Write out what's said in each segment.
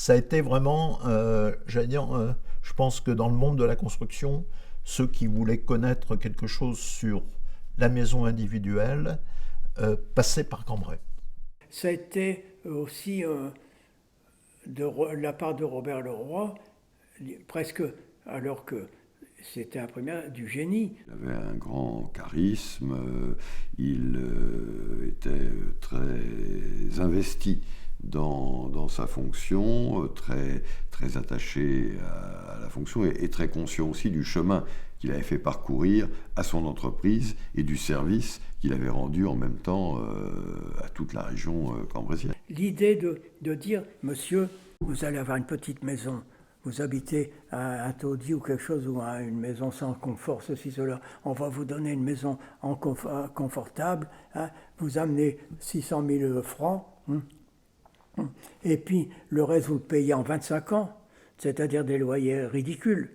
Ça a été vraiment, je pense que dans le monde de la construction, ceux qui voulaient connaître quelque chose sur la maison individuelle passaient par Cambrai. Ça a été aussi de la part de Robert Leroy, presque alors que c'était imprimé du génie. Il avait un grand charisme, il était très investi dans sa fonction, très attaché à la fonction et très conscient aussi du chemin qu'il avait fait parcourir à son entreprise et du service qu'il avait rendu en même temps à toute la région cambraisienne. L'idée de dire, monsieur, vous allez avoir une petite maison, vous habitez à un taudis ou quelque chose, ou à une maison sans confort, ceci, cela, on va vous donner une maison confortable, hein, vous amenez 600 000 francs, et puis le reste vous le payez en 25 ans, c'est-à-dire des loyers ridicules.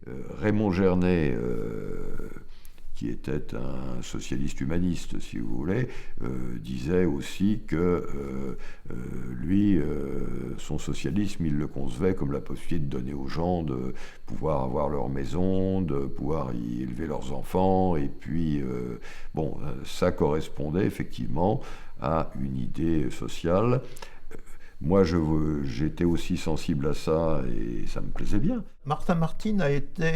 Raymond Gernet, qui était un socialiste humaniste, si vous voulez, disait aussi que lui, son socialisme, il le concevait comme la possibilité de donner aux gens de pouvoir avoir leur maison, de pouvoir y élever leurs enfants, et puis, ça correspondait effectivement à une idée sociale. Moi, j'étais aussi sensible à ça et ça me plaisait bien. Martin Martine a été,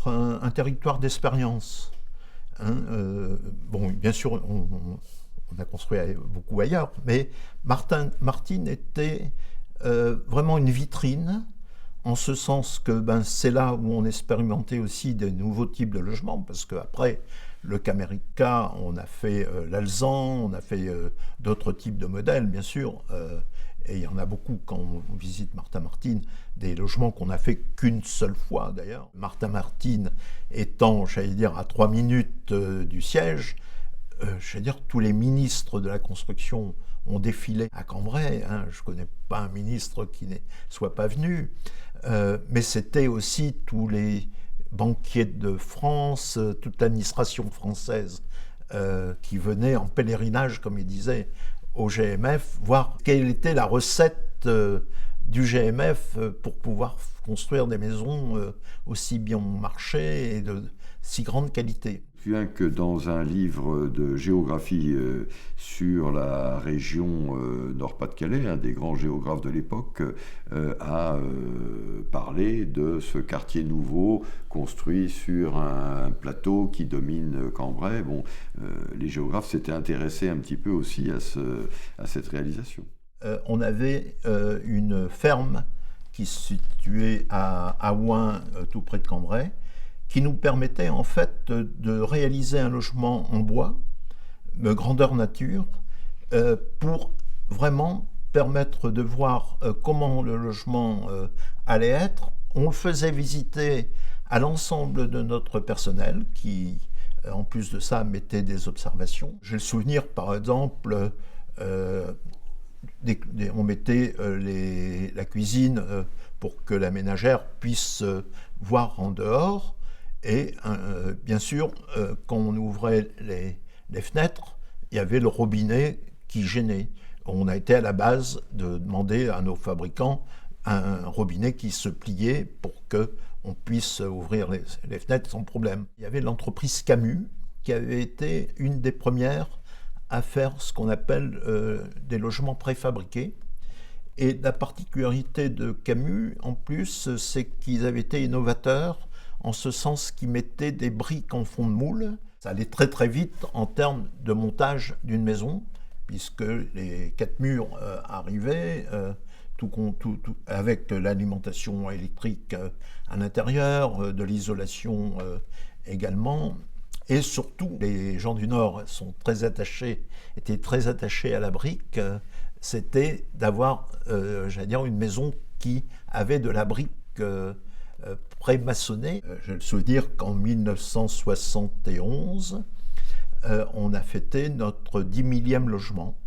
un territoire d'expérience. Bien sûr, on a construit beaucoup ailleurs, mais Martine était vraiment une vitrine, en ce sens que c'est là où on expérimentait aussi des nouveaux types de logements, parce qu'après le Camérica, on a fait l'Alzan, on a fait d'autres types de modèles, bien sûr, et il y en a beaucoup quand on visite Martin Martine, des logements qu'on n'a fait qu'une seule fois d'ailleurs. Martin Martine étant, à 3 minutes du siège, tous les ministres de la construction ont défilé à Cambrai. Je ne connais pas un ministre qui ne soit pas venu, mais c'était aussi tous les banquiers de France, toute l'administration française qui venait en pèlerinage, comme il disait, au GMF, voir quelle était la recette du GMF pour pouvoir construire des maisons aussi bien marché et de si grande qualité. Je me souviens que dans un livre de géographie sur la région Nord-Pas-de-Calais, un des grands géographes de l'époque a parlé de ce quartier nouveau construit sur un plateau qui domine Cambrai. Les géographes s'étaient intéressés un petit peu aussi à cette réalisation. On avait une ferme qui se situait à Ouin, tout près de Cambrai, qui nous permettait en fait de réaliser un logement en bois, grandeur nature, pour vraiment permettre de voir comment le logement allait être. On le faisait visiter à l'ensemble de notre personnel qui, en plus de ça, mettait des observations. J'ai le souvenir, par exemple, on mettait la cuisine pour que la ménagère puisse voir en dehors. Et bien sûr, quand on ouvrait les fenêtres, il y avait le robinet qui gênait. On a été à la base de demander à nos fabricants un robinet qui se pliait pour qu'on puisse ouvrir les fenêtres sans problème. Il y avait l'entreprise Camus qui avait été une des premières à faire ce qu'on appelle des logements préfabriqués. Et la particularité de Camus, en plus, c'est qu'ils avaient été innovateurs en ce sens qu'ils mettaient des briques en fond de moule. Ça allait très très vite en termes de montage d'une maison, puisque les 4 murs arrivaient, avec l'alimentation électrique à l'intérieur, de l'isolation également. Et surtout, les gens du Nord étaient très attachés à la brique. C'était d'avoir, une maison qui avait de la brique pré-maçonnée. J'ai le souvenir qu'en 1971, on a fêté notre 10 millième logement.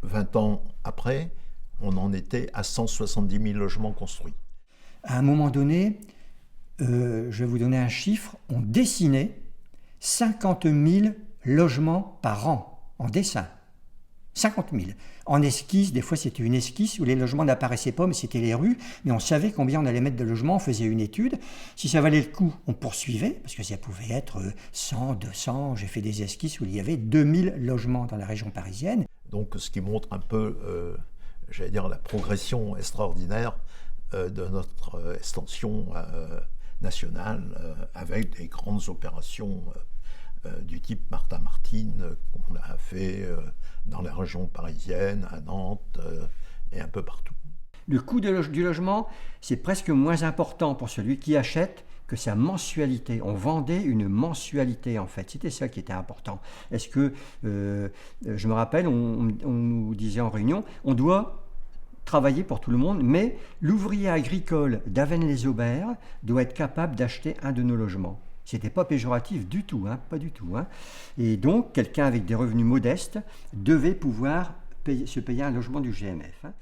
20 ans après, on en était à 170 000 logements construits. À un moment donné, je vais vous donner un chiffre, on dessinait 50 000 logements par an en dessin. 50 000. En esquisse, des fois c'était une esquisse où les logements n'apparaissaient pas, mais c'était les rues, mais on savait combien on allait mettre de logements, on faisait une étude. Si ça valait le coup, on poursuivait, parce que ça pouvait être 100, 200, j'ai fait des esquisses où il y avait 2000 logements dans la région parisienne. Donc ce qui montre un peu, j'allais dire, la progression extraordinaire de notre extension nationale, avec des grandes opérations du type Martin Martin qu'on a fait dans la région parisienne, à Nantes et un peu partout. Le coût du logement, c'est presque moins important pour celui qui achète que sa mensualité. On vendait une mensualité en fait, c'était ça qui était important. Est-ce que, je me rappelle, on nous disait en réunion, on doit travailler pour tout le monde, mais l'ouvrier agricole d'Avesnes-les-Aubert doit être capable d'acheter un de nos logements. C'était pas péjoratif du tout, hein, pas du tout. Hein. Et donc, quelqu'un avec des revenus modestes devait pouvoir se payer un logement du GMF. Hein.